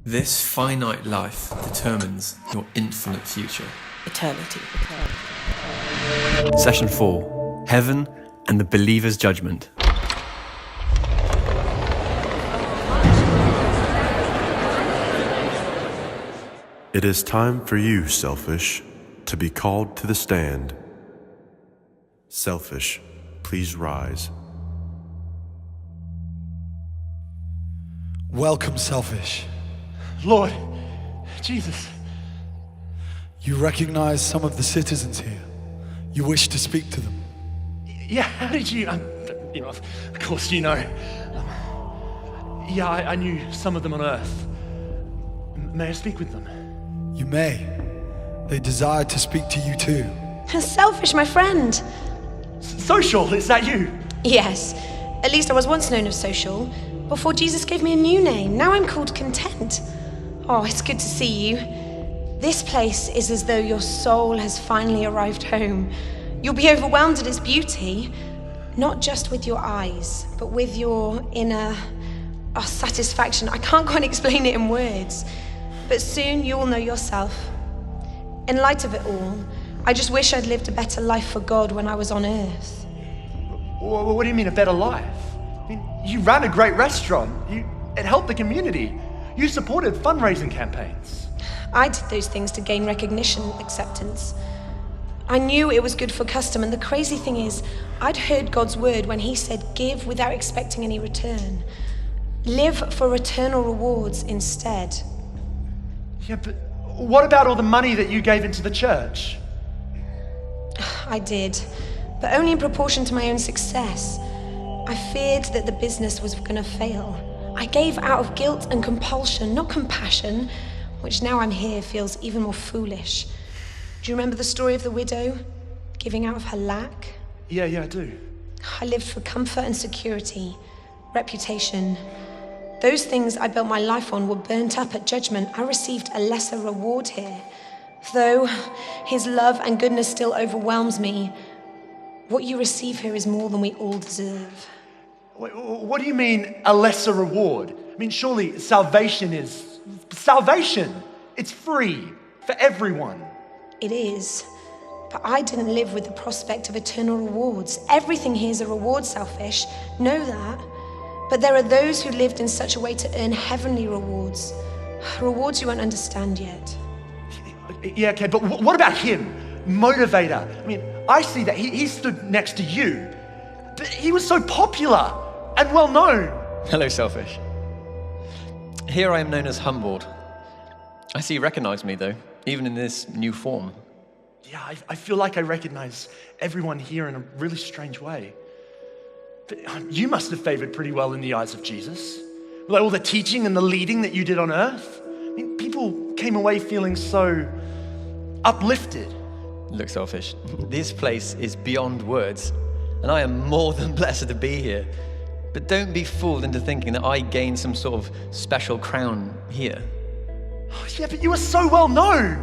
This finite life determines your infinite future. Eternity. Session 4. Heaven and the Believers Judgement. It is time for you, selfish, to be called to the stand. Selfish, please rise. Welcome, selfish. Lord, Jesus. You recognize some of the citizens here. You wish to speak to them. Yeah, how did you, of course you know. I knew some of them on earth. May I speak with them? You may. They desire to speak to you too. Selfish, my friend. Social, is that you? Yes, at least I was once known as Social, before Jesus gave me a new name. Now I'm called Content. Oh, it's good to see you. This place is as though your soul has finally arrived home. You'll be overwhelmed at its beauty, not just with your eyes, but with your inner satisfaction. I can't quite explain it in words, but soon you will know yourself. In light of it all, I just wish I'd lived a better life for God when I was on earth. What do you mean a better life? I mean, you ran a great restaurant. It helped the community. You supported fundraising campaigns. I did those things to gain recognition, acceptance. I knew it was good for custom, and the crazy thing is, I'd heard God's word when he said, give without expecting any return. Live for eternal rewards instead. Yeah, but what about all the money that you gave into the church? I did, but only in proportion to my own success. I feared that the business was going to fail. I gave out of guilt and compulsion, not compassion, which now I'm here feels even more foolish. Do you remember the story of the widow giving out of her lack? Yeah, I do. I lived for comfort and security, reputation. Those things I built my life on were burnt up at judgment. I received a lesser reward here. Though his love and goodness still overwhelms me, what you receive here is more than we all deserve. Wait, what do you mean, a lesser reward? I mean, surely salvation is salvation. It's free for everyone. It is, but I didn't live with the prospect of eternal rewards. Everything here is a reward, selfish. Know that. But there are those who lived in such a way to earn heavenly rewards. Rewards you won't understand yet. Yeah, okay, but what about him? Motivator. I mean, I see that he stood next to you, but he was so popular and well known. Hello, Selfish. Here I am known as Humbled. I see you recognize me, though, even in this new form. Yeah, I feel like I recognize everyone here in a really strange way. But you must have favored pretty well in the eyes of Jesus. Like all the teaching and the leading that you did on earth. I mean, people came away feeling so uplifted. Look, Selfish, this place is beyond words, and I am more than blessed to be here. But don't be fooled into thinking that I gained some sort of special crown here. Oh, yeah, but you were so well known,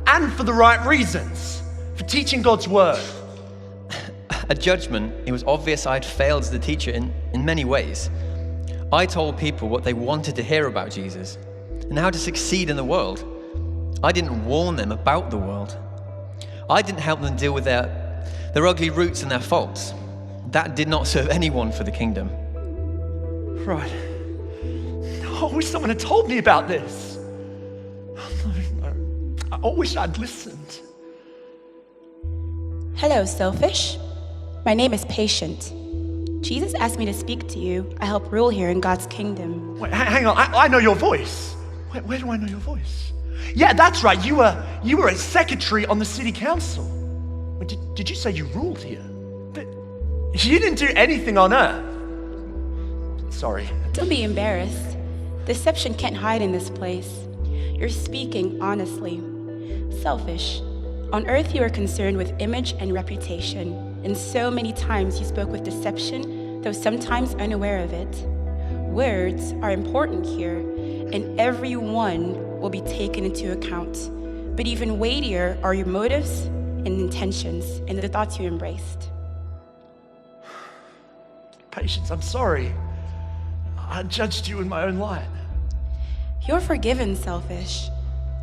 and for the right reasons, for teaching God's word. At judgment, it was obvious I'd failed as a teacher in many ways. I told people what they wanted to hear about Jesus and how to succeed in the world. I didn't warn them about the world. I didn't help them deal with their ugly roots and their faults. That did not serve anyone for the kingdom. Right. I wish someone had told me about this. I wish I'd listened. Hello, Selfish. My name is Patient. Jesus asked me to speak to you. I help rule here in God's kingdom. Wait, hang on, I know your voice. Where do I know your voice? Yeah, that's right, you were a secretary on the city council. Wait, did you say you ruled here? But you didn't do anything on earth. Sorry. Don't be embarrassed. Deception can't hide in this place. You're speaking honestly. Selfish. On earth you are concerned with image and reputation, and so many times you spoke with deception, though sometimes unaware of it. Words are important here, and every one will be taken into account. But even weightier are your motives and intentions and the thoughts you embraced. Patience, I'm sorry. I judged you in my own light. You're forgiven, selfish.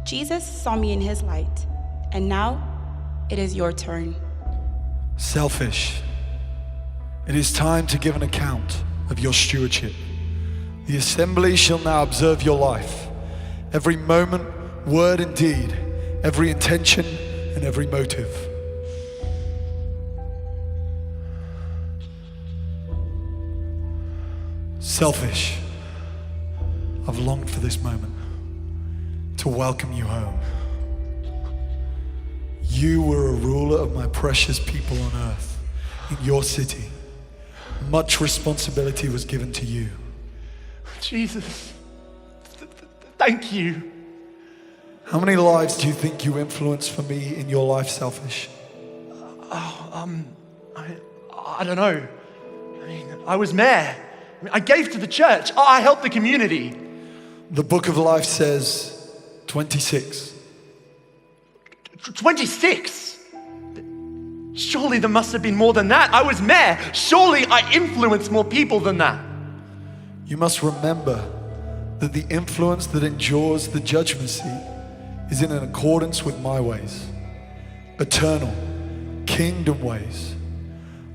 Jesus saw me in his light, and now it is your turn. Selfish. It is time to give an account of your stewardship. The assembly shall now observe your life, every moment, word and deed, every intention and every motive. Selfish. I've longed for this moment to welcome you home. You were a ruler of my precious people on earth, in your city. Much responsibility was given to you. Jesus, thank you. How many lives do you think you influenced for me in your life, Selfish? I don't know. I mean, I was mayor. I gave to the church. I helped the community. The book of life says 26. 26? Surely there must have been more than that. I was mayor. Surely I influenced more people than that. You must remember that the influence that endures the judgment seat is in accordance with my ways, eternal, kingdom ways.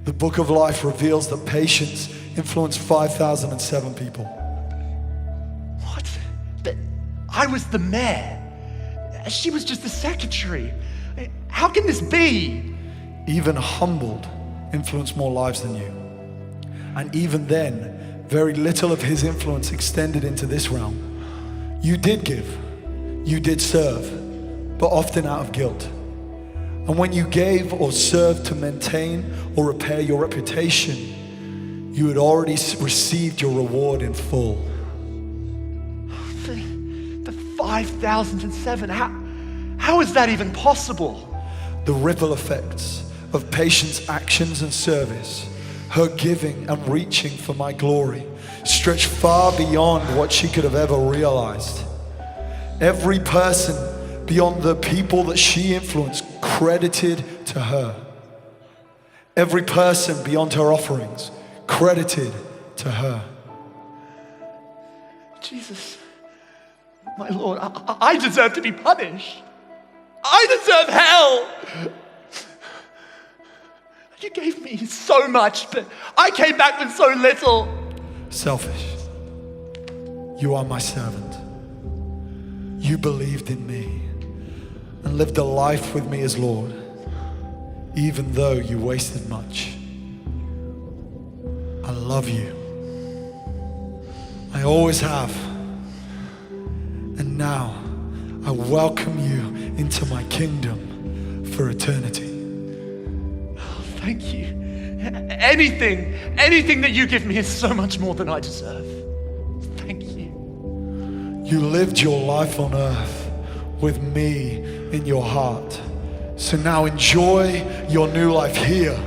The book of life reveals that patience influenced 5,007 people. What? But I was the mayor. She was just the secretary. How can this be? Even humbled influenced more lives than you. And even then, very little of his influence extended into this realm. You did give, you did serve, but often out of guilt. And when you gave or served to maintain or repair your reputation, you had already received your reward in full. The 5,007, how is that even possible? The ripple effects of patience, actions, and service, her giving and reaching for my glory, stretched far beyond what she could have ever realized. Every person beyond the people that she influenced credited to her. Every person beyond her offerings credited to her. Jesus, my Lord, I deserve to be punished. I deserve hell. You gave me so much, but I came back with so little. Selfish. You are my servant. You believed in me and lived a life with me as Lord, even though you wasted much. I love you. I always have. And now I welcome you into my kingdom for eternity. Thank you. Anything that you give me is so much more than I deserve. Thank you. You lived your life on earth with me in your heart. So now enjoy your new life here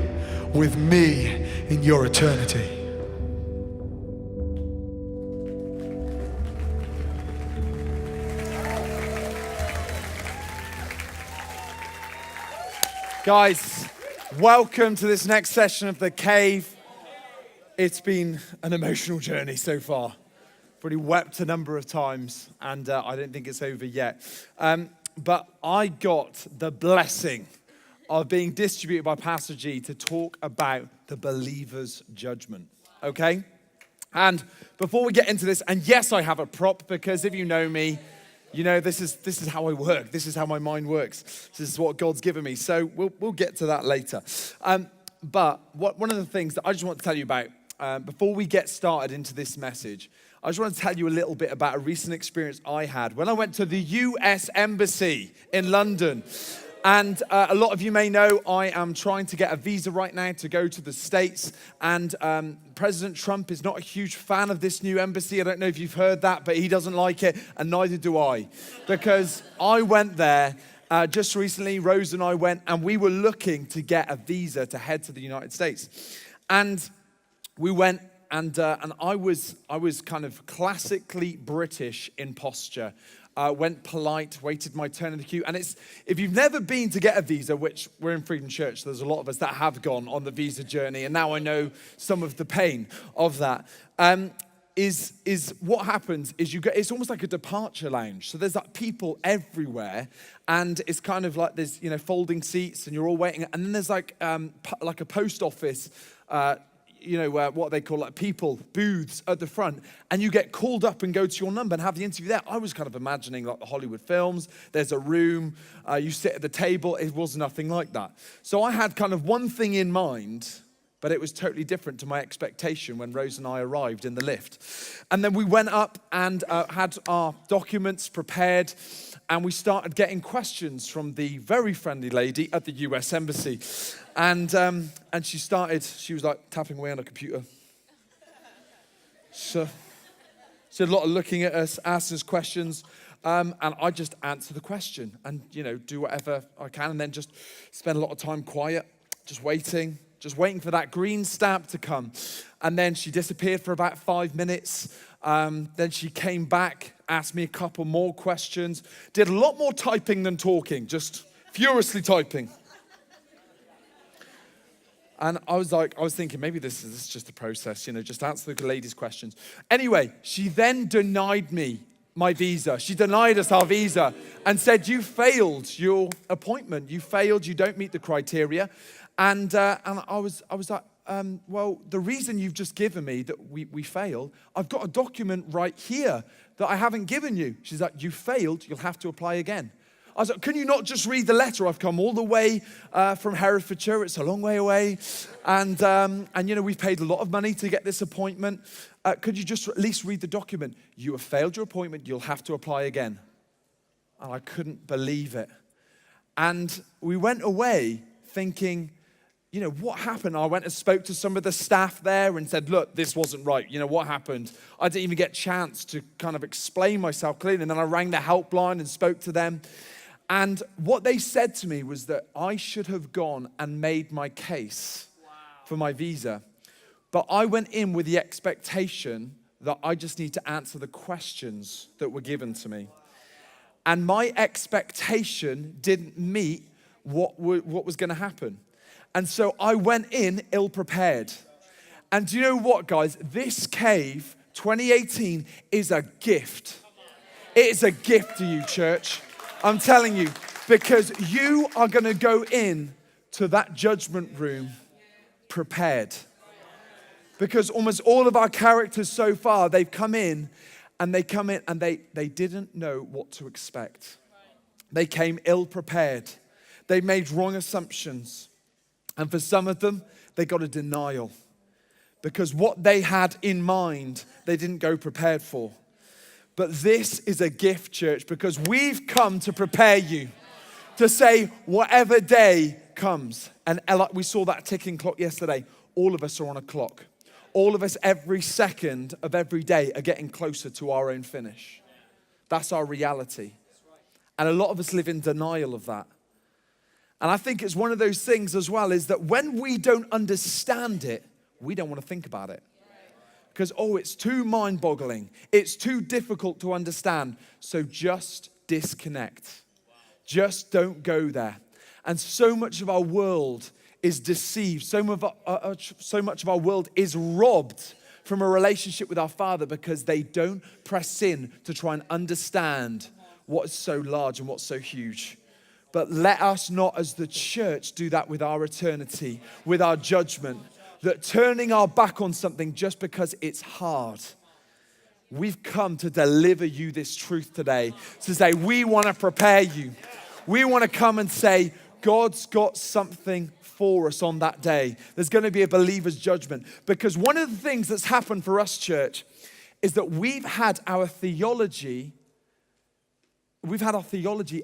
with me in your eternity. Guys, welcome to this next session of The Cave. It's been an emotional journey so far. I've already wept a number of times, and I don't think it's over yet. But I got the blessing of being distributed by Pastor G to talk about the Believers Judgement, okay? And before we get into this, and yes, I have a prop, because if you know me, you know, this is how I work. This is how my mind works. This is what God's given me. So we'll get to that later. But one of the things that I just want to tell you about, before we get started into this message, I just want to tell you a little bit about a recent experience I had when I went to the US Embassy in London. And a lot of you may know I am trying to get a visa right now to go to the States. And President Trump is not a huge fan of this new embassy. I don't know if you've heard that, but he doesn't like it, and neither do I. Because I went there just recently, Rose and I went, and we were looking to get a visa to head to the United States. And we went, and I was kind of classically British in posture. Went polite, waited my turn in the queue. And if you've never been to get a visa, which we're in Freedom Church, there's a lot of us that have gone on the visa journey, and now I know some of the pain of that. is what happens is it's almost like a departure lounge. So there's like people everywhere, and it's kind of like there's, folding seats, and you're all waiting. And then there's like a post office, what they call like people booths at the front, and you get called up and go to your number and have the interview there. I was kind of imagining like the Hollywood films. There's a room, you sit at the table. It was nothing like that. So I had kind of one thing in mind, but it was totally different to my expectation when Rose and I arrived in the lift. And then we went up and had our documents prepared, and we started getting questions from the very friendly lady at the US Embassy. And she was like tapping away on a computer. So she did a lot of looking at us, asking us questions, and I just answer the question and, do whatever I can, and then just spend a lot of time quiet, just waiting for that green stamp to come. And then she disappeared for about 5 minutes. Then she came back, asked me a couple more questions, did a lot more typing than talking, just furiously typing. And I was thinking, maybe this is just a process, just answer the lady's questions. Anyway, she then denied me my visa. She denied us our visa and said, you failed your appointment. You failed, you don't meet the criteria. And I was like, well, the reason you've just given me that we failed, I've got a document right here that I haven't given you. She's like, you failed, you'll have to apply again. I was like, can you not just read the letter? I've come all the way from Herefordshire. It's a long way away. And we've paid a lot of money to get this appointment. Could you just at least read the document? You have failed your appointment. You'll have to apply again. And I couldn't believe it. And we went away thinking, what happened? I went and spoke to some of the staff there and said, look, this wasn't right. What happened? I didn't even get a chance to kind of explain myself clearly. And then I rang the helpline and spoke to them. And what they said to me was that I should have gone and made my case for my visa. But I went in with the expectation that I just need to answer the questions that were given to me. And my expectation didn't meet what was going to happen. And so I went in ill-prepared. And do you know what, guys? This cave 2018 is a gift. It is a gift to you, church. I'm telling you, because you are going to go in to that judgment room prepared. Because almost all of our characters so far, they've come in and they didn't know what to expect. They came ill-prepared. They made wrong assumptions. And for some of them, they got a denial. Because what they had in mind, they didn't go prepared for. But this is a gift, church, because we've come to prepare you to say whatever day comes. And we saw that ticking clock yesterday. All of us are on a clock. All of us every second of every day are getting closer to our own finish. That's our reality. And a lot of us live in denial of that. And I think it's one of those things as well, is that when we don't understand it, we don't want to think about it. Because, it's too mind-boggling. It's too difficult to understand. So just disconnect. Just don't go there. And so much of our world is deceived. So much of our world is robbed from a relationship with our Father because they don't press in to try and understand what is so large and what's so huge. But let us not, as the church, do that with our eternity, with our judgment. That turning our back on something just because it's hard. We've come to deliver you this truth today. To say, we want to prepare you. We want to come and say, God's got something for us on that day. There's going to be a believer's judgment. Because one of the things that's happened for us, church, is that we've had our theology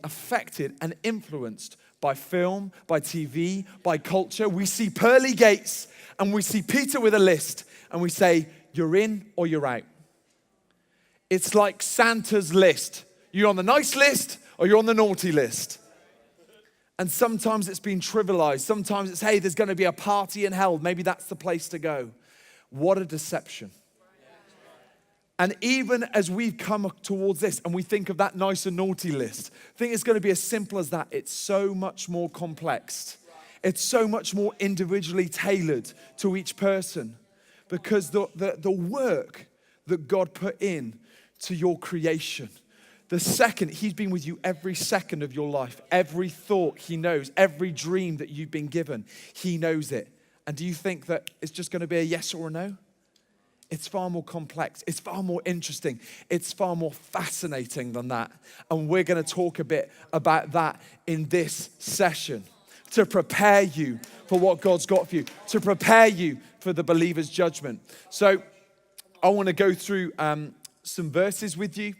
affected and influenced by film, by TV, by culture. We see pearly gates and we see Peter with a list and we say, you're in or you're out. It's like Santa's list. You're on the nice list or you're on the naughty list. And sometimes it's been trivialized. Sometimes it's, hey, there's going to be a party in hell. Maybe that's the place to go. What a deception. And even as we've come towards this and we think of that nice and naughty list, I think it's going to be as simple as that. It's so much more complex. It's so much more individually tailored to each person. Because the that God put in to your creation. The second, he's been with you every second of your life. Every thought he knows. Every dream that you've been given, he knows it. And do you think that it's just going to be a yes or a no? It's far more complex. It's far more interesting. It's far more fascinating than that. And we're going to talk a bit about that in this session to prepare you for what God's got for you, to prepare you for the believer's judgment. So I want to go through some verses with you.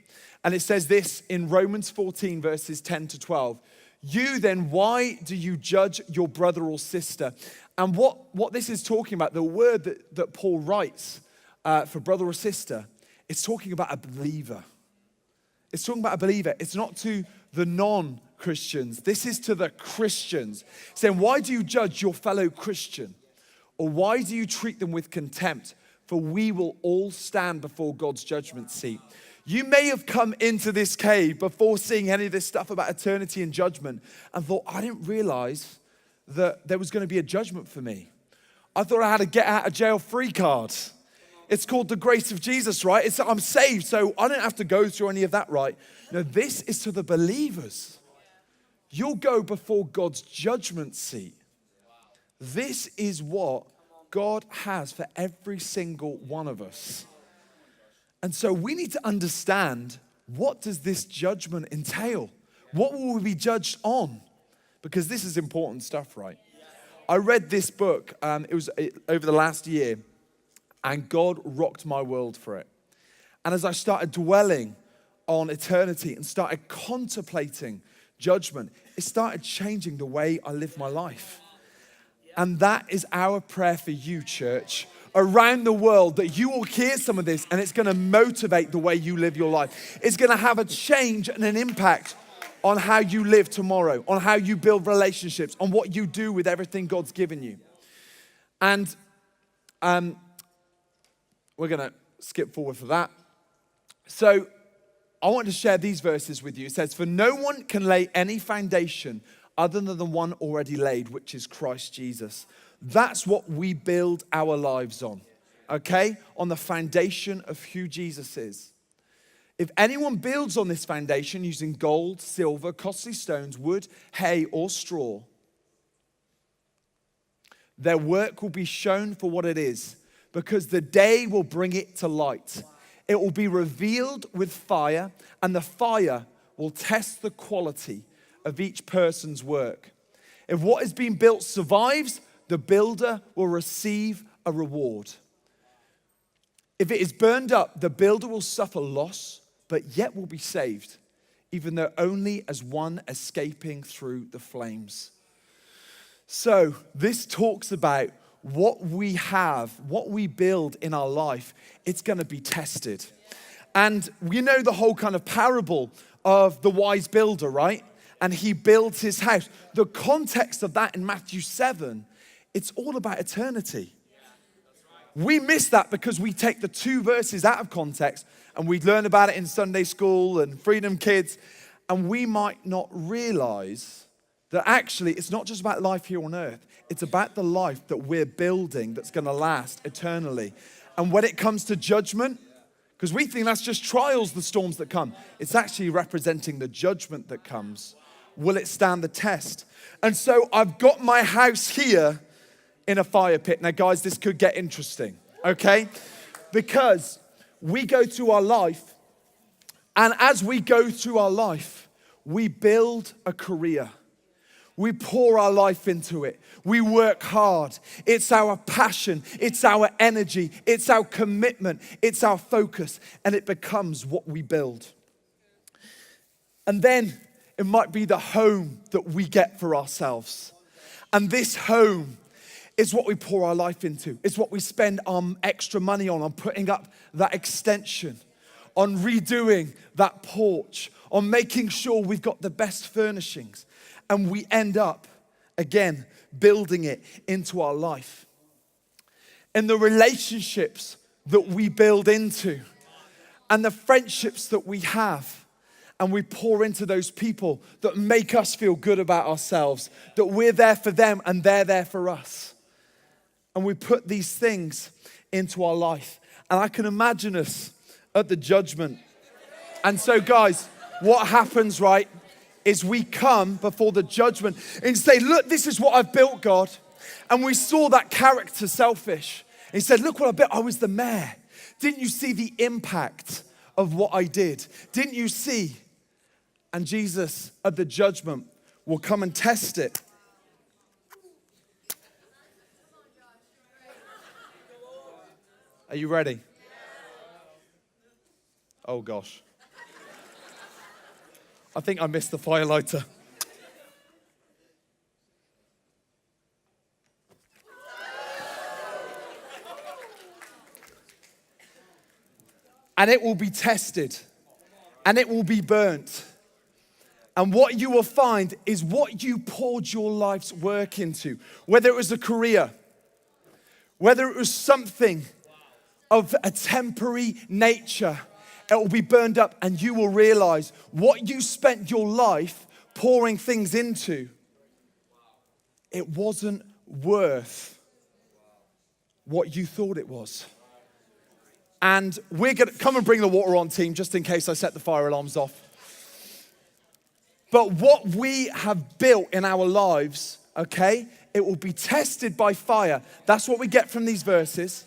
And it says this in Romans 14, verses 10 to 12. You then, why do you judge your brother or sister? And what this is talking about, the word that Paul writes for brother or sister, it's talking about a believer. It's talking about a believer. It's not to the non-Christians. This is to the Christians. Saying, why do you judge your fellow Christian? Or why do you treat them with contempt? For we will all stand before God's judgment seat. You may have come into this cave before seeing any of this stuff about eternity and judgment and thought, I didn't realize that there was going to be a judgment for me. I thought I had a get out of jail free card. It's called the grace of Jesus, right? I'm saved, so I don't have to go through any of that, right? No, this is to the believers. You'll go before God's judgment seat. This is what God has for every single one of us. And so we need to understand, what does this judgment entail? What will we be judged on? Because this is important stuff, right? I read this book, it was over the last year, and God rocked my world for it. And as I started dwelling on eternity and started contemplating judgment, it started changing the way I live my life. And that is our prayer for you, church, around the world, that you will hear some of this and it's going to motivate the way you live your life. It's going to have a change and an impact on how you live tomorrow, on how you build relationships, on what you do with everything God's given you. And we're going to skip forward for that. So I want to share these verses with you. It says, for no one can lay any foundation other than the one already laid, which is Christ Jesus. That's what we build our lives on, okay? On the foundation of who Jesus is. If anyone builds on this foundation using gold, silver, costly stones, wood, hay, or straw, their work will be shown for what it is, because the day will bring it to light. It will be revealed with fire, and the fire will test the quality of each person's work. If what is being built survives, the builder will receive a reward. If it is burned up, the builder will suffer loss, but yet will be saved, even though only as one escaping through the flames. So this talks about what we have, what we build in our life, it's going to be tested. And you know the whole kind of parable of the wise builder, right? And he builds his house. The context of that in Matthew 7, it's all about eternity. We miss that because we take the two verses out of context and we learn about it in Sunday school and Freedom Kids, and we might not realize that actually it's not just about life here on earth. It's about the life that we're building that's going to last eternally. And when it comes to judgment, because we think that's just trials, the storms that come, it's actually representing the judgment that comes. Will it stand the test? And so I've got my house here in a fire pit. Now, guys, this could get interesting, okay? Because we go through our life, and as we go through our life, we build a career. We pour our life into it. We work hard. It's our passion. It's our energy. It's our commitment. It's our focus. And it becomes what we build. And then it might be the home that we get for ourselves. And this home is what we pour our life into. It's what we spend our extra money on putting up that extension, on redoing that porch, on making sure we've got the best furnishings. And we end up, again, building it into our life. And the relationships that we build into, and the friendships that we have, and we pour into those people that make us feel good about ourselves, that we're there for them and they're there for us. And we put these things into our life. And I can imagine us at the judgment. And so, guys, what happens, right, is we come before the judgment and say, look, this is what I've built, God. And we saw that character, Selfish. And he said, look what I built. I was the mayor. Didn't you see the impact of what I did? Didn't you see? And Jesus at the judgment will come and test it. Are you ready? Oh gosh. I think I missed the fire lighter. And it will be tested. And it will be burnt. And what you will find is what you poured your life's work into. Whether it was a career. Whether it was something of a temporary nature. It will be burned up and you will realize what you spent your life pouring things into, it wasn't worth what you thought it was. And we're gonna come and bring the water on, team, just in case I set the fire alarms off. But what we have built in our lives, okay, it will be tested by fire. That's what we get from these verses.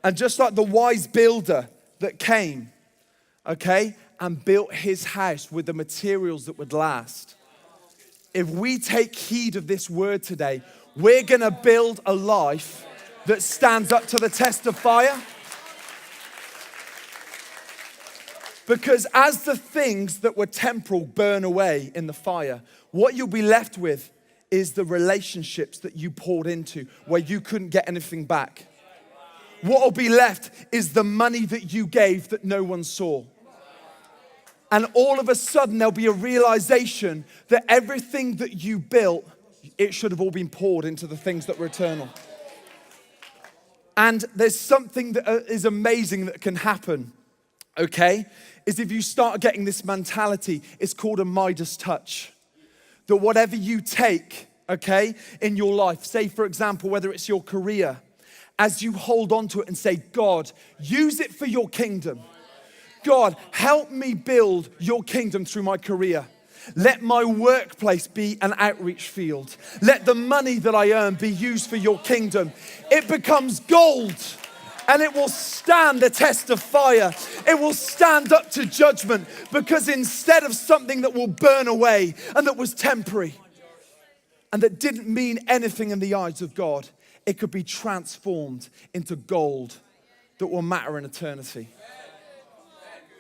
And just like the wise builder that came, okay, and built his house with the materials that would last. If we take heed of this word today, we're gonna build a life that stands up to the test of fire. Because as the things that were temporal burn away in the fire, what you'll be left with is the relationships that you poured into where you couldn't get anything back. What will be left is the money that you gave that no one saw. And all of a sudden, there'll be a realization that everything that you built, it should have all been poured into the things that were eternal. And there's something that is amazing that can happen, okay? Is if you start getting this mentality, it's called a Midas touch. That whatever you take, okay, in your life, say for example, whether it's your career, as you hold on to it and say, God, use it for your kingdom. God, help me build your kingdom through my career. Let my workplace be an outreach field. Let the money that I earn be used for your kingdom. It becomes gold and it will stand the test of fire. It will stand up to judgment because instead of something that will burn away and that was temporary and that didn't mean anything in the eyes of God, it could be transformed into gold that will matter in eternity.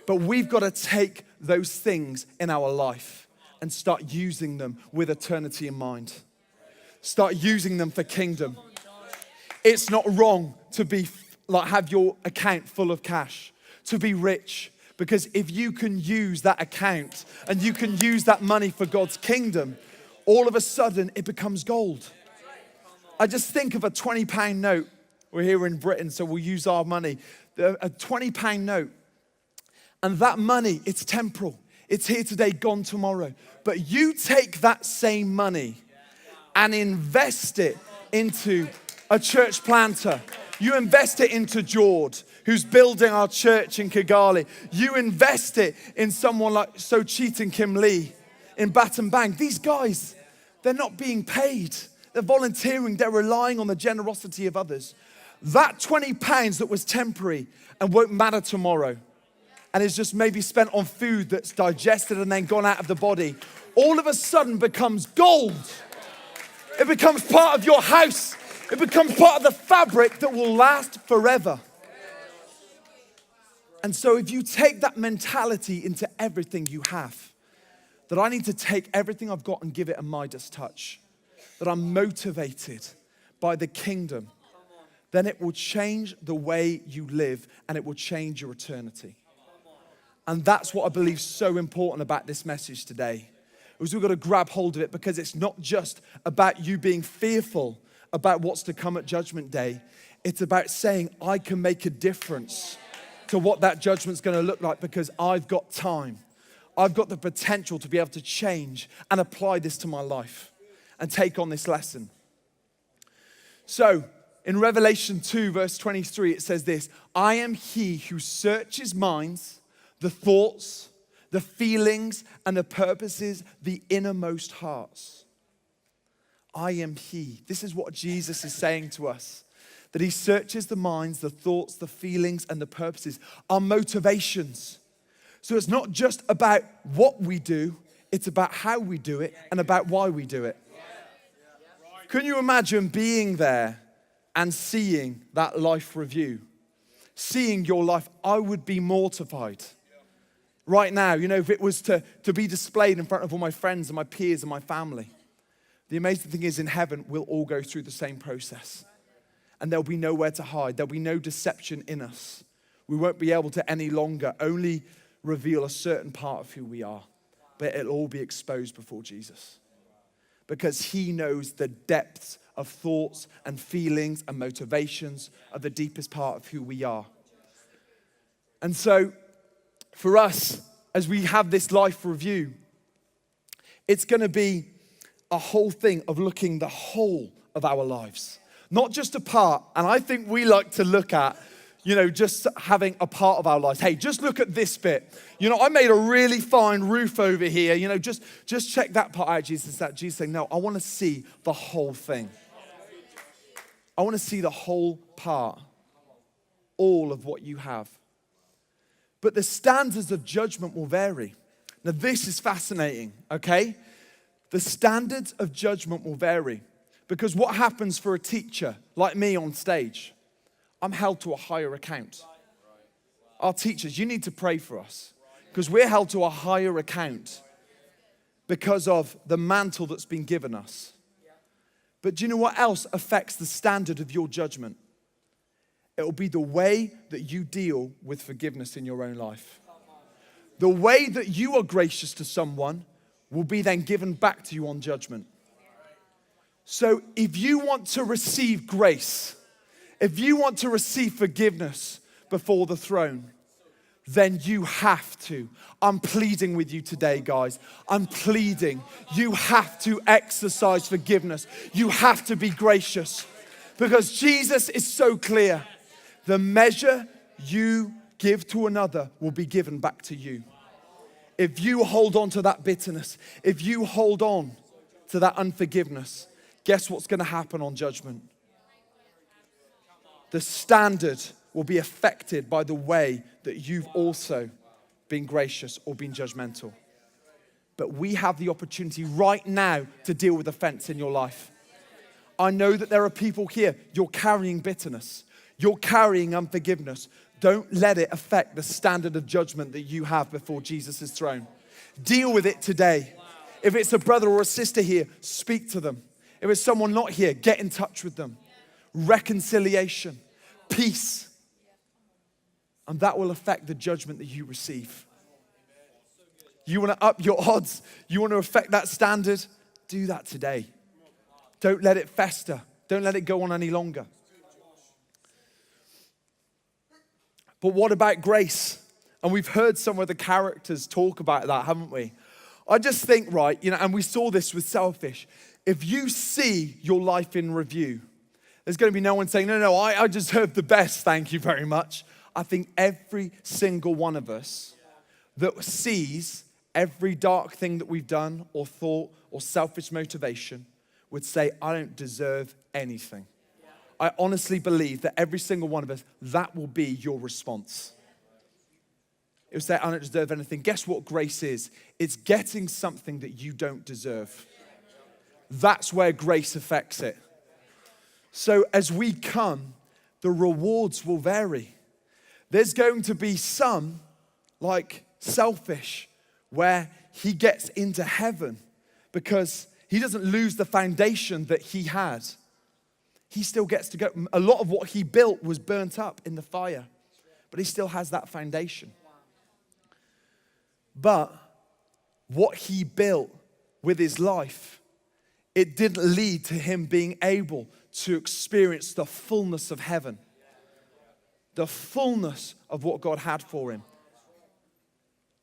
But we've got to take those things in our life and start using them with eternity in mind. Start using them for kingdom. It's not wrong to be have your account full of cash, to be rich, because if you can use that account and you can use that money for God's kingdom, all of a sudden it becomes gold. I just think of a £20 note. We're here in Britain, so we'll use our money. A £20 note. And that money, it's temporal. It's here today, gone tomorrow. But you take that same money and invest it into a church planter. You invest it into George, who's building our church in Kigali. You invest it in someone like Sochit and Kim Lee in Baton Bang. These guys, they're not being paid. They're volunteering. They're relying on the generosity of others. That £20 that was temporary and won't matter tomorrow, and is just maybe spent on food that's digested and then gone out of the body, all of a sudden becomes gold. It becomes part of your house. It becomes part of the fabric that will last forever. And so if you take that mentality into everything you have, that I need to take everything I've got and give it a Midas touch, that I'm motivated by the kingdom, then it will change the way you live and it will change your eternity. And that's what I believe is so important about this message today. Is we've got to grab hold of it because it's not just about you being fearful about what's to come at Judgment Day. It's about saying, I can make a difference to what that judgment's going to look like because I've got time. I've got the potential to be able to change and apply this to my life and take on this lesson. So, In Revelation 2, verse 23, it says this, I am he who searches minds, the thoughts, the feelings, and the purposes, the innermost hearts. I am he. This is what Jesus is saying to us. That he searches the minds, the thoughts, the feelings, and the purposes, our motivations. So it's not just about what we do, it's about how we do it and about why we do it. Can you imagine being there and seeing that life review? Seeing your life, I would be mortified. Right now, if it was to be displayed in front of all my friends and my peers and my family. The amazing thing is in heaven, we'll all go through the same process. And there'll be nowhere to hide. There'll be no deception in us. We won't be able to any longer only reveal a certain part of who we are. But it'll all be exposed before Jesus. Because he knows the depths of thoughts and feelings and motivations of the deepest part of who we are. And so, for us, as we have this life review, it's going to be a whole thing of looking the whole of our lives. Not just a part. And I think we like to look at, just having a part of our lives. Hey, just look at this bit. I made a really fine roof over here. Just check that part out, Jesus. That Jesus saying, no, I want to see the whole thing. I want to see the whole part. All of what you have. But the standards of judgment will vary. Now, this is fascinating, okay? The standards of judgment will vary. Because what happens for a teacher like me on stage? I'm held to a higher account. Our teachers, you need to pray for us. Because we're held to a higher account because of the mantle that's been given us. But do you know what else affects the standard of your judgment? It will be the way that you deal with forgiveness in your own life. The way that you are gracious to someone will be then given back to you on judgment. So if you want to receive grace, if you want to receive forgiveness before the throne, then you have to. I'm pleading with you today, guys. I'm pleading. You have to exercise forgiveness. You have to be gracious. Because Jesus is so clear. The measure you give to another will be given back to you. If you hold on to that bitterness, if you hold on to that unforgiveness, guess what's going to happen on judgment? The standard will be affected by the way that you've also been gracious or been judgmental. But we have the opportunity right now to deal with offense in your life. I know that there are people here, you're carrying bitterness. You're carrying unforgiveness. Don't let it affect the standard of judgment that you have before Jesus' throne. Deal with it today. If it's a brother or a sister here, speak to them. If it's someone not here, get in touch with them. Reconciliation, peace. And that will affect the judgment that you receive. You want to up your odds? You want to affect that standard? Do that today. Don't let it fester. Don't let it go on any longer. But what about grace? And we've heard some of the characters talk about that, haven't we? I just think, right, and we saw this with Selfish. If you see your life in review, there's going to be no one saying, no, I deserve the best, thank you very much. I think every single one of us that sees every dark thing that we've done or thought or selfish motivation would say, I don't deserve anything. I honestly believe that every single one of us, that will be your response. It will say, I don't deserve anything. Guess what grace is? It's getting something that you don't deserve. That's where grace affects it. So as we come, the rewards will vary. There's going to be some, like Selfish, where he gets into heaven because he doesn't lose the foundation that he had. He still gets to go. A lot of what he built was burnt up in the fire, but he still has that foundation. But what he built with his life, it didn't lead to him being able to experience the fullness of heaven, the fullness of what God had for him.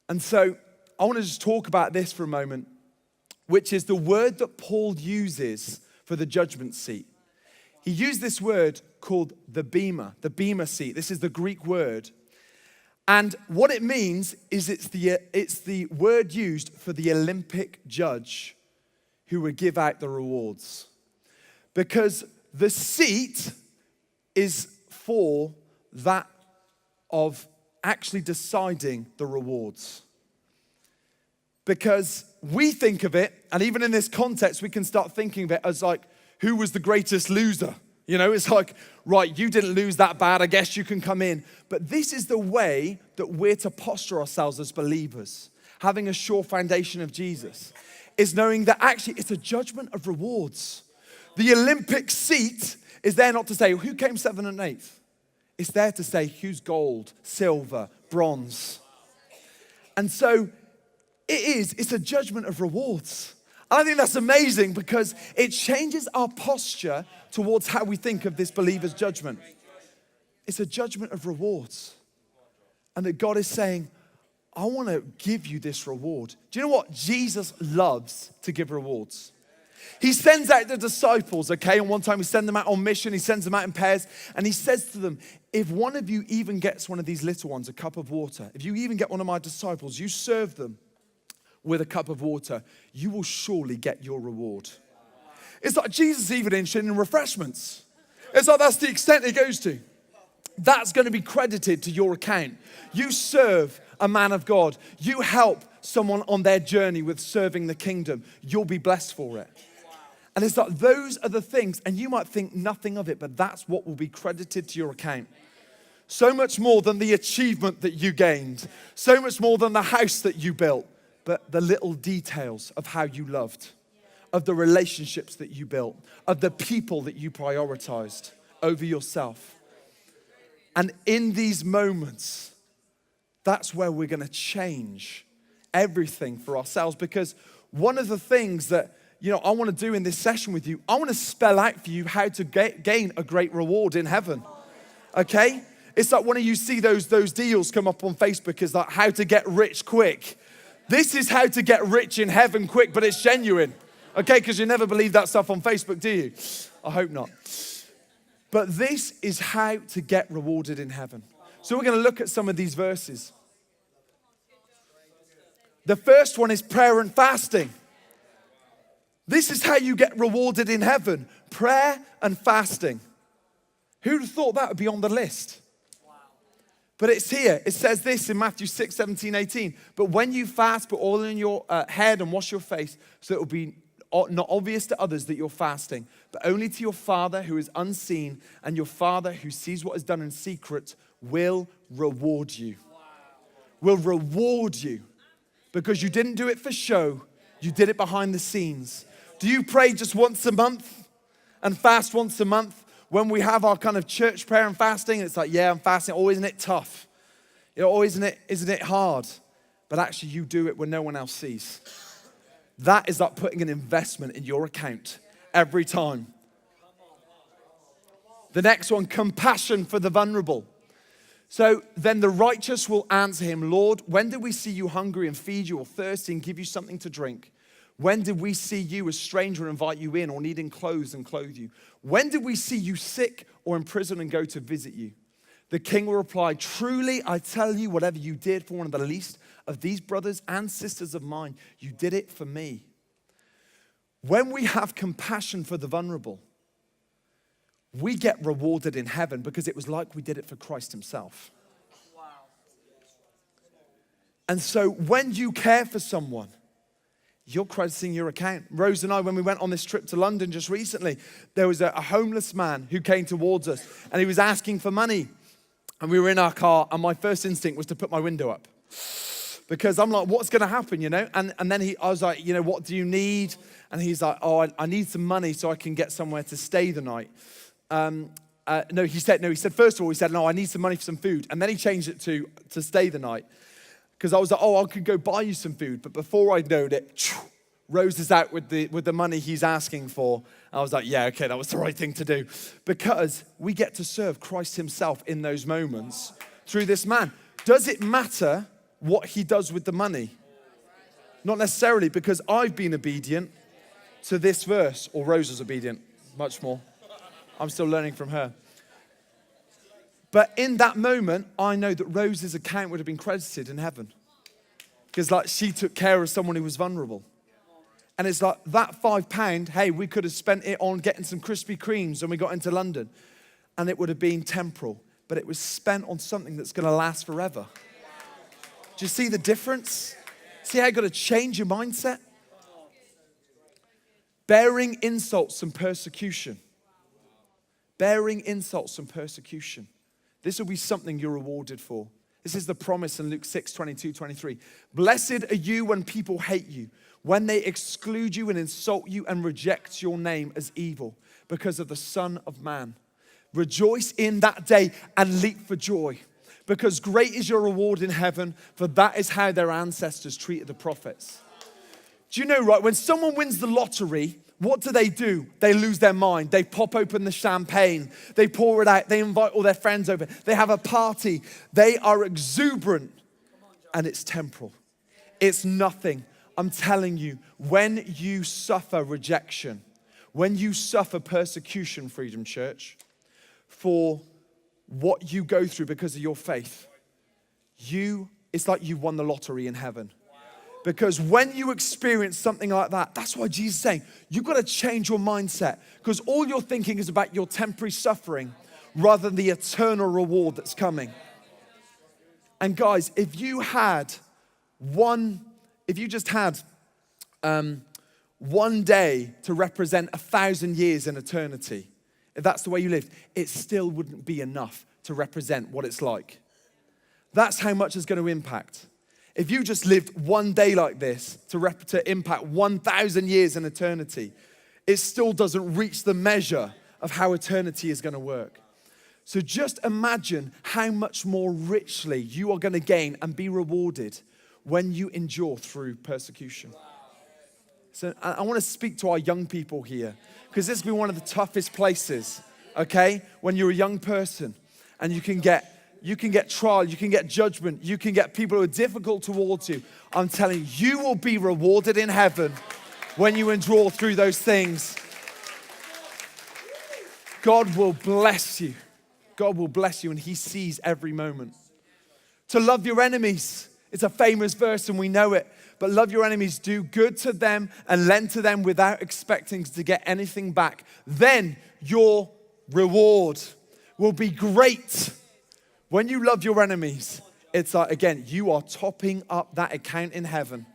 And so I want to just talk about this for a moment, which is the word that Paul uses for the judgment seat. he used this word called the bema seat. This is the Greek word. And what it means is it's the word used for the Olympic judge who would give out the rewards. Because the seat is for that of actually deciding the rewards. Because we think of it, and even in this context, we can start thinking of it as like, who was the greatest loser? You know, it's like, right, you didn't lose that bad, I guess you can come in. But this is the way that we're to posture ourselves as believers, having a sure foundation of Jesus, is knowing that actually it's a judgment of rewards. The Olympic seat is there not to say, who came 7th and 8th? It's there to say, who's gold, silver, bronze. And so it's a judgment of rewards. I think that's amazing because it changes our posture towards how we think of this believer's judgment. It's a judgment of rewards. And that God is saying, I want to give you this reward. Do you know what? Jesus loves to give rewards. He sends out the disciples, okay? And one time he sends them out on mission. He sends them out in pairs. And he says to them, if one of you even gets one of these little ones, a cup of water, if you even get one of my disciples, you serve them with a cup of water, you will surely get your reward. It's like Jesus even interested in refreshments. It's like that's the extent it goes to. That's going to be credited to your account. You serve a man of God. You help someone on their journey with serving the kingdom. You'll be blessed for it. And it's like those are the things, and you might think nothing of it, but that's what will be credited to your account. So much more than the achievement that you gained. So much more than the house that you built. But the little details of how you loved, of the relationships that you built, of the people that you prioritized over yourself. And in these moments, that's where we're going to change everything for ourselves. Because one of the things that I want to do in this session with you, I want to spell out for you how to gain a great reward in heaven. Okay? It's like when you see those deals come up on Facebook, is like how to get rich quick. This is how to get rich in heaven quick, but it's genuine. Okay, because you never believe that stuff on Facebook, do you? I hope not. But this is how to get rewarded in heaven. So we're going to look at some of these verses. The first one is prayer and fasting. This is how you get rewarded in heaven. Prayer and fasting. Who'd have thought that would be on the list? But it's here. It says this in Matthew 6, 17, 18. But when you fast, put oil in your head and wash your face, so it will be not obvious to others that you're fasting, but only to your Father who is unseen, and your Father who sees what is done in secret will reward you. Will reward you. Because you didn't do it for show. You did it behind the scenes. Do you pray just once a month and fast once a month? When we have our kind of church prayer and fasting, it's like, yeah, I'm fasting. Oh, isn't it tough? Isn't it hard? But actually, you do it when no one else sees. That is like putting an investment in your account every time. The next one, compassion for the vulnerable. So then the righteous will answer him, Lord, when did we see you hungry and feed you, or thirsty and give you something to drink? When did we see you a stranger and invite you in, or needing clothes and clothe you? When did we see you sick or in prison and go to visit you? The king will reply, truly I tell you, whatever you did for one of the least of these brothers and sisters of mine, you did it for me. When we have compassion for the vulnerable, we get rewarded in heaven because it was like we did it for Christ himself. Wow. And so when you care for someone, you're crediting your account. Rose and I, when we went on this trip to London just recently, there was a homeless man who came towards us and he was asking for money. And we were in our car and my first instinct was to put my window up. Because I'm like, what's going to happen, And then I was like, what do you need? And he's like, oh, I need some money so I can get somewhere to stay the night. He said, first of all, no, I need some money for some food. And then he changed it to stay the night. Because I was like, I could go buy you some food. But before I knowed it, Rose is out with the money he's asking for. I was like, yeah, okay, that was the right thing to do. Because we get to serve Christ himself in those moments through this man. Does it matter what he does with the money? Not necessarily, because I've been obedient to this verse, or Rose was obedient, much more. I'm still learning from her. But in that moment, I know that Rose's account would have been credited in heaven. Because like she took care of someone who was vulnerable. And it's like that £5, hey, we could have spent it on getting some Krispy Kremes when we got into London. And it would have been temporal. But it was spent on something that's going to last forever. Do you see the difference? See how you've got to change your mindset? Bearing insults and persecution. Bearing insults and persecution. This will be something you're rewarded for. This is the promise in Luke 6:22-23. Blessed are you when people hate you, when they exclude you and insult you and reject your name as evil because of the Son of Man. Rejoice in that day and leap for joy, because great is your reward in heaven, for that is how their ancestors treated the prophets. Do you know, right, when someone wins the lottery, what do? They lose their mind. They pop open the champagne. They pour it out. They invite all their friends over. They have a party. They are exuberant. And it's temporal. It's nothing. I'm telling you, when you suffer rejection, when you suffer persecution, Freedom Church, for what you go through because of your faith, it's like you won the lottery in heaven. Because when you experience something like that, that's why Jesus is saying, you've got to change your mindset. Because all you're thinking is about your temporary suffering rather than the eternal reward that's coming. And guys, if you just had 1 day to represent 1,000 years in eternity, if that's the way you lived, it still wouldn't be enough to represent what it's like. That's how much it's going to impact. If you just lived 1 day like this to impact 1,000 years in eternity, it still doesn't reach the measure of how eternity is going to work. So just imagine how much more richly you are going to gain and be rewarded when you endure through persecution. So I want to speak to our young people here, because this has been one of the toughest places, okay? When you're a young person and you can get trial, you can get judgment, you can get people who are difficult towards you. I'm telling you, you will be rewarded in heaven when you endure through those things. God will bless you. God will bless you, and He sees every moment. To love your enemies. It's a famous verse and we know it. But love your enemies, do good to them and lend to them without expecting to get anything back. Then your reward will be great. When you love your enemies, it's like, again, you are topping up that account in heaven.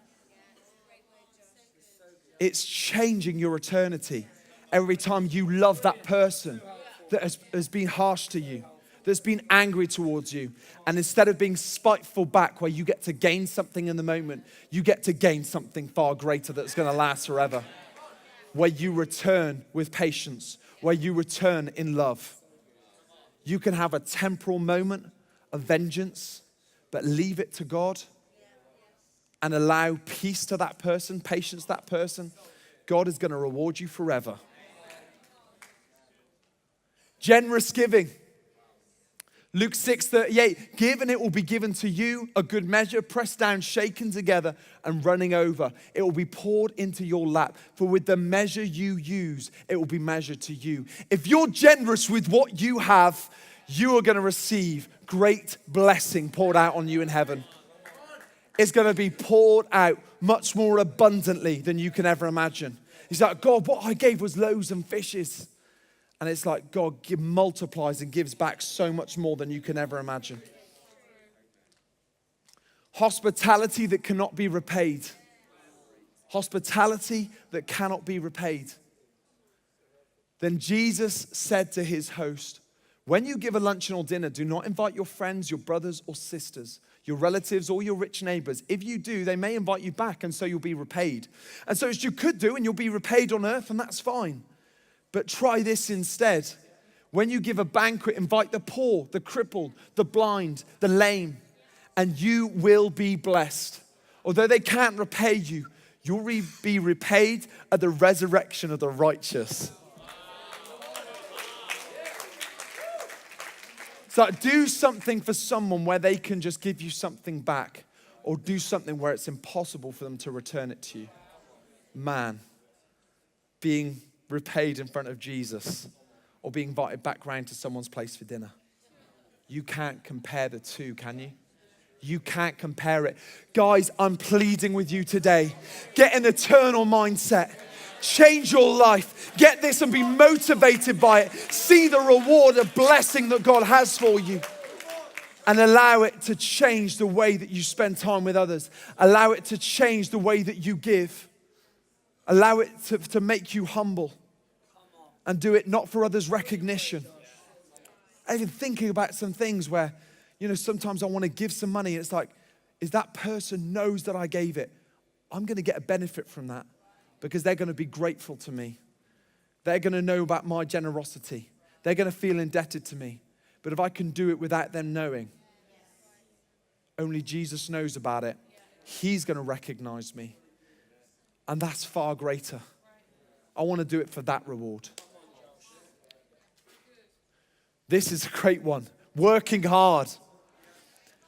It's changing your eternity. Every time you love that person that has been harsh to you, that's been angry towards you, and instead of being spiteful back where you get to gain something in the moment, you get to gain something far greater that's going to last forever. Where you return with patience, where you return in love. You can have a temporal moment of vengeance, but leave it to God and allow peace to that person, patience to that person. God is going to reward you forever. Generous giving. Luke 6:38, give and it will be given to you, a good measure, pressed down, shaken together, and running over. It will be poured into your lap. For with the measure you use, it will be measured to you. If you're generous with what you have, you are going to receive great blessing poured out on you in heaven. It's going to be poured out much more abundantly than you can ever imagine. He's like, God, what I gave was loaves and fishes. And it's like God multiplies and gives back so much more than you can ever imagine. Hospitality that cannot be repaid. Hospitality that cannot be repaid. Then Jesus said to his host, when you give a luncheon or dinner, do not invite your friends, your brothers or sisters, your relatives or your rich neighbors. If you do, they may invite you back, and so you'll be repaid. And so as you could do, and you'll be repaid on earth, and that's fine. But try this instead. When you give a banquet, invite the poor, the crippled, the blind, the lame, and you will be blessed. Although they can't repay you, you'll be repaid at the resurrection of the righteous. So do something for someone where they can just give you something back, or do something where it's impossible for them to return it to you. Man, being repaid in front of Jesus or being invited back round to someone's place for dinner. You can't compare the two, can you? You can't compare it. Guys, I'm pleading with you today. Get an eternal mindset. Change your life. Get this and be motivated by it. See the reward of blessing that God has for you. And allow it to change the way that you spend time with others. Allow it to change the way that you give. Allow it to make you humble. And do it not for others' recognition. I've been thinking about some things where, sometimes I want to give some money. And it's like, if that person knows that I gave it, I'm going to get a benefit from that. Because they're going to be grateful to me. They're going to know about my generosity. They're going to feel indebted to me. But if I can do it without them knowing, only Jesus knows about it. He's going to recognize me. And that's far greater. I want to do it for that reward. This is a great one. Working hard.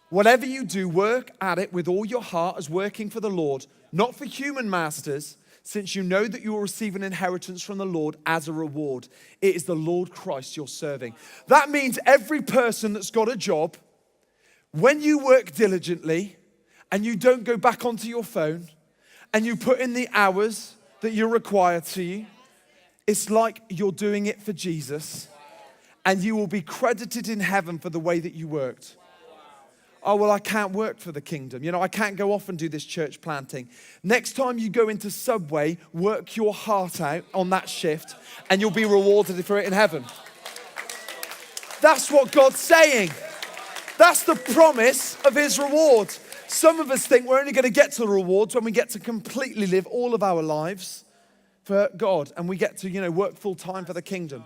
Whatever you do, work at it with all your heart as working for the Lord, not for human masters, since you know that you will receive an inheritance from the Lord as a reward. It is the Lord Christ you're serving. That means every person that's got a job, when you work diligently and you don't go back onto your phone and you put in the hours that you're required to you, it's like you're doing it for Jesus and you will be credited in heaven for the way that you worked. Oh, well, I can't work for the kingdom. I can't go off and do this church planting. Next time you go into Subway, work your heart out on that shift and you'll be rewarded for it in heaven. That's what God's saying. That's the promise of his reward. Some of us think we're only going to get to the rewards when we get to completely live all of our lives for God and we get to, work full time for the kingdom.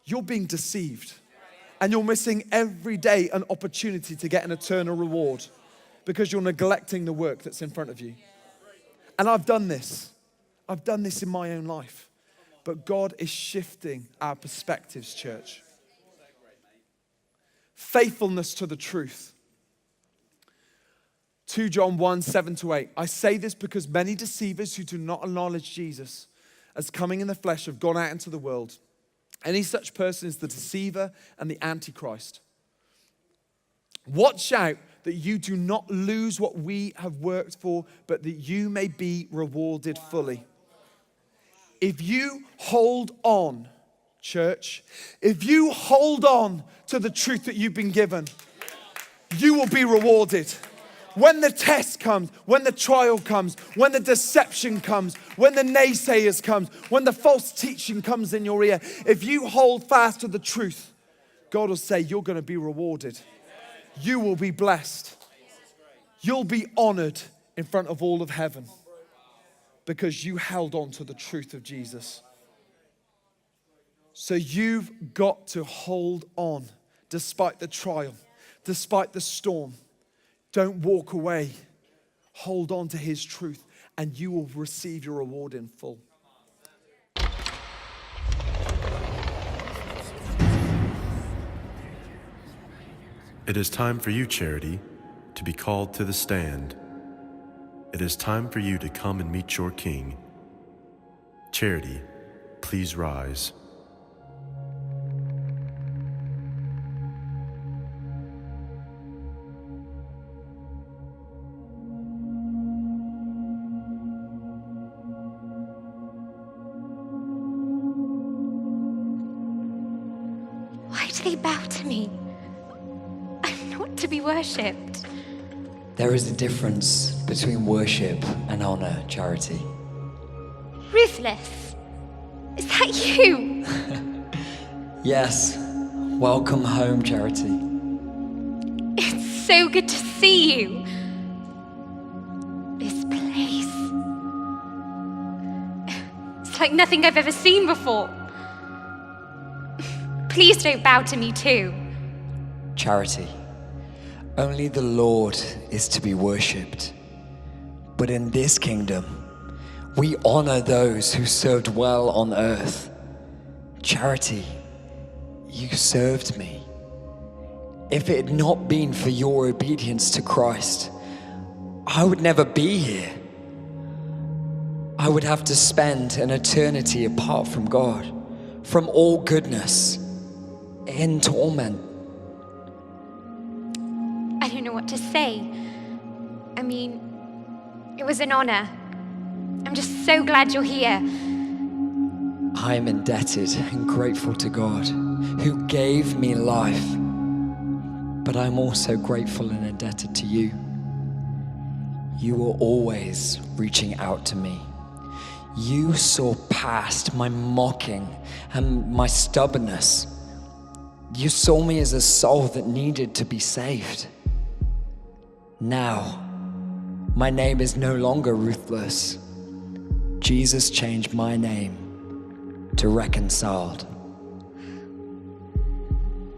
You're being deceived. And you're missing every day an opportunity to get an eternal reward because you're neglecting the work that's in front of you. And I've done this. I've done this in my own life. But God is shifting our perspectives, church. Faithfulness to the truth. 2 John 1, 7-8. I say this because many deceivers who do not acknowledge Jesus as coming in the flesh have gone out into the world. Any such person is the deceiver and the antichrist. Watch out that you do not lose what we have worked for, but that you may be rewarded fully. If you hold on, church, if you hold on to the truth that you've been given, you will be rewarded. When the test comes, when the trial comes, when the deception comes, when the naysayers comes, when the false teaching comes in your ear, if you hold fast to the truth, God will say you're going to be rewarded. You will be blessed. You'll be honored in front of all of heaven because you held on to the truth of Jesus. So you've got to hold on despite the trial, despite the storm. Don't walk away. Hold on to his truth and you will receive your reward in full. It is time for you, Charity, to be called to the stand. It is time for you to come and meet your King. Charity, please rise. They bow to me. I'm not to be worshipped. There is a difference between worship and honor, Charity. Ruthless. Is that you? Yes. Welcome home, Charity. It's so good to see you. This place. It's like nothing I've ever seen before. Please don't bow to me too. Charity, only the Lord is to be worshipped. But in this kingdom, we honor those who served well on earth. Charity, you served me. If it had not been for your obedience to Christ, I would never be here. I would have to spend an eternity apart from God, from all goodness in torment. I don't know what to say. I mean, it was an honor. I'm just so glad you're here. I am indebted and grateful to God who gave me life, but I'm also grateful and indebted to you. You were always reaching out to me. You saw past my mocking and my stubbornness. You saw me as a soul that needed to be saved. Now, my name is no longer ruthless. Jesus changed my name to reconciled.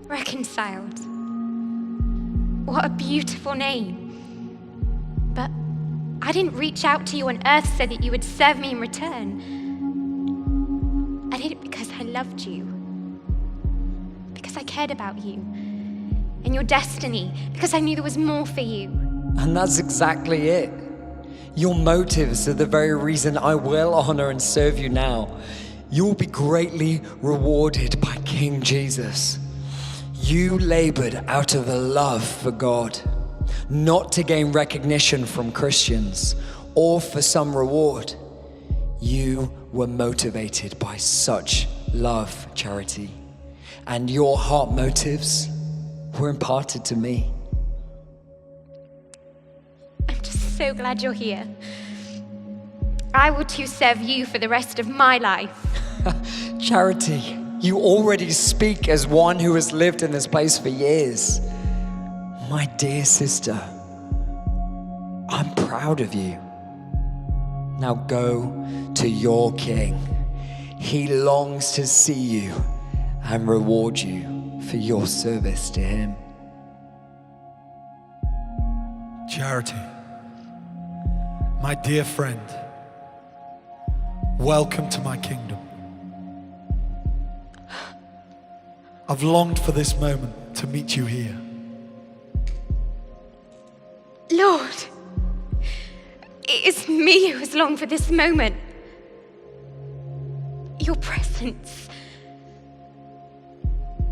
Reconciled. What a beautiful name. But I didn't reach out to you on earth so that you would serve me in return. I did it because I loved you. Because I cared about you and your destiny. Because I knew there was more for you. And that's exactly it. Your motives are the very reason I will honor and serve you now. You will be greatly rewarded by King Jesus. You labored out of a love for God, not to gain recognition from Christians or for some reward. You were motivated by such love, Charity, and your heart motives were imparted to me. I'm just so glad you're here. I will too serve you for the rest of my life. Charity, you already speak as one who has lived in this place for years. My dear sister, I'm proud of you. Now go to your King. He longs to see you and reward you for your service to him. Charity, my dear friend, welcome to my kingdom. I've longed for this moment to meet you here. Lord, it is me who has longed for this moment. Your presence.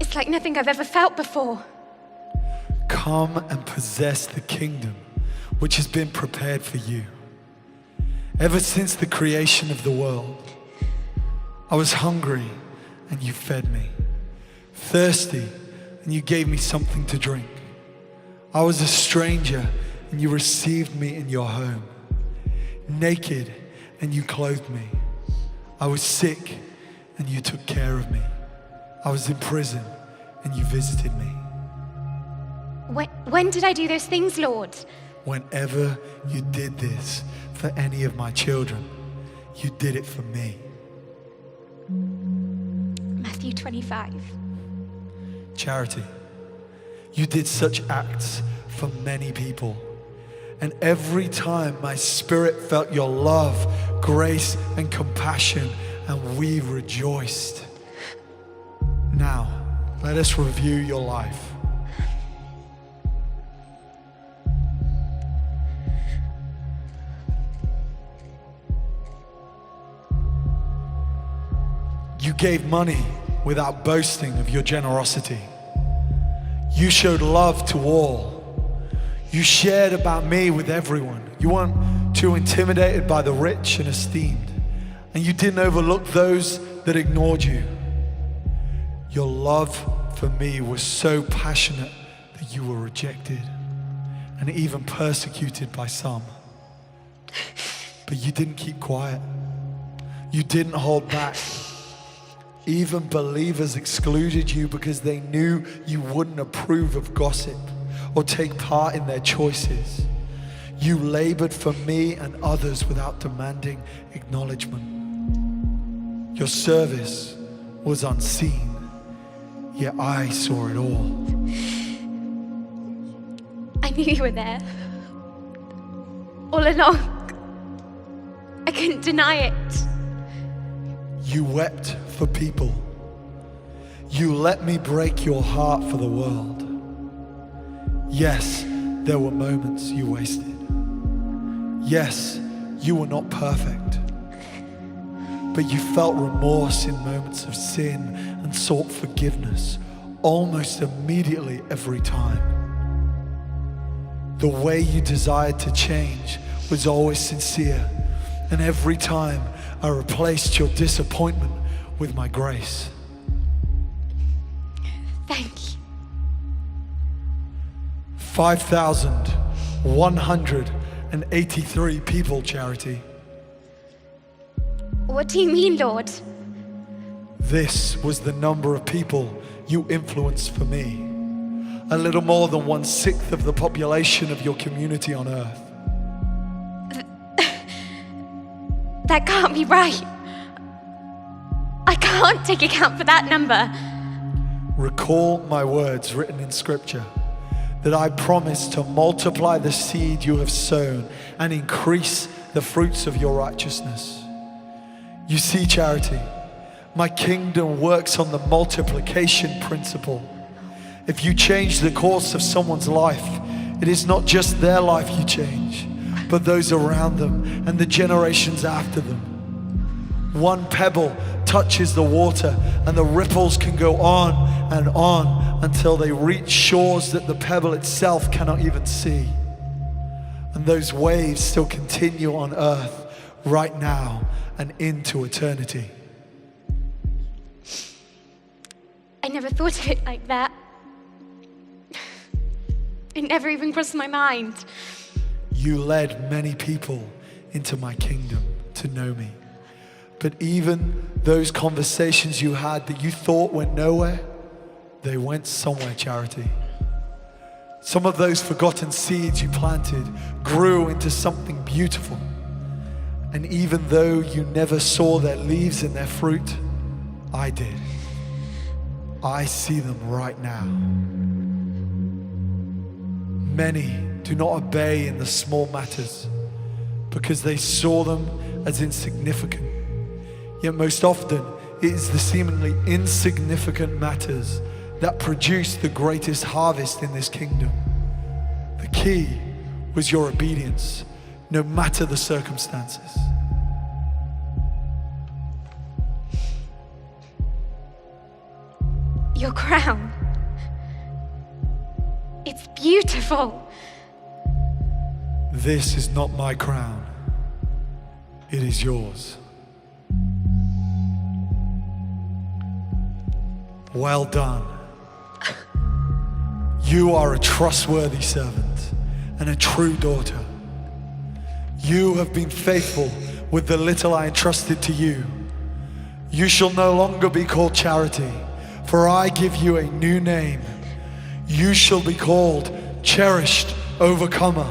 It's like nothing I've ever felt before. Come and possess the kingdom which has been prepared for you. Ever since the creation of the world, I was hungry and you fed me. Thirsty and you gave me something to drink. I was a stranger and you received me in your home. Naked and you clothed me. I was sick and you took care of me. I was in prison and you visited me. When did I do those things, Lord? Whenever you did this for any of my children, you did it for me. Matthew 25. Charity, you did such acts for many people. And every time my spirit felt your love, grace, and compassion, and we rejoiced. Now, let us review your life. You gave money without boasting of your generosity. You showed love to all. You shared about me with everyone. You weren't too intimidated by the rich and esteemed. And you didn't overlook those that ignored you. Your love for me was so passionate that you were rejected and even persecuted by some. But you didn't keep quiet. You didn't hold back. Even believers excluded you because they knew you wouldn't approve of gossip or take part in their choices. You labored for me and others without demanding acknowledgement. Your service was unseen, yet I saw it all. I knew you were there. All along. I couldn't deny it. You wept for people. You let me break your heart for the world. Yes, there were moments you wasted. Yes, you were not perfect. but you felt remorse in moments of sin and sought forgiveness almost immediately every time. The way you desired to change was always sincere, and every time I replaced your disappointment with my grace. Thank you. 5,183 people, Charity. What do you mean, Lord? This was the number of people you influenced for me. A little more than 1/6 of the population of your community on earth. That can't be right. I can't take account for that number. Recall my words written in Scripture, that I promise to multiply the seed you have sown and increase the fruits of your righteousness. You see, Charity, my kingdom works on the multiplication principle. If you change the course of someone's life, it is not just their life you change, but those around them and the generations after them. One pebble touches the water and the ripples can go on and on until they reach shores that the pebble itself cannot even see. And those waves still continue on earth right now and into eternity. I never thought of it like that. It never even crossed my mind. You led many people into my kingdom to know me. But even those conversations you had that you thought went nowhere, they went somewhere, Charity. Some of those forgotten seeds you planted grew into something beautiful. And even though you never saw their leaves and their fruit, I did. I see them right now. Many do not obey in the small matters because they saw them as insignificant. Yet most often, it is the seemingly insignificant matters that produce the greatest harvest in this kingdom. The key was your obedience, no matter the circumstances. Your crown. It's beautiful. This is not my crown. It is yours. Well done. You are a trustworthy servant and a true daughter. You have been faithful with the little I entrusted to you. You shall no longer be called Charity, for I give you a new name. You shall be called Cherished Overcomer.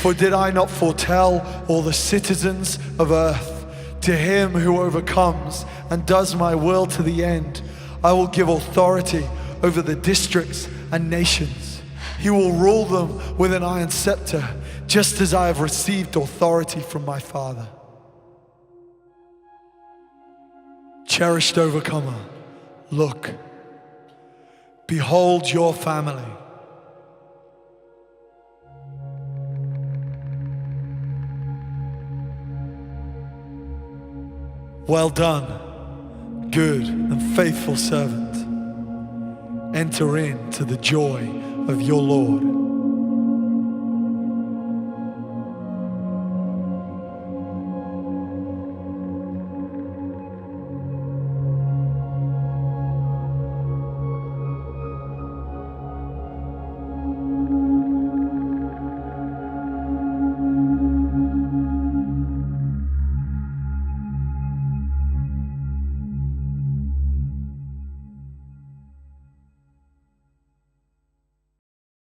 For did I not foretell all the citizens of earth? To him who overcomes and does my will to the end, I will give authority over the districts and nations. He will rule them with an iron scepter, just as I have received authority from my Father. Cherished overcomer, look, behold your family. Well done, good and faithful servant. Enter into the joy of your Lord.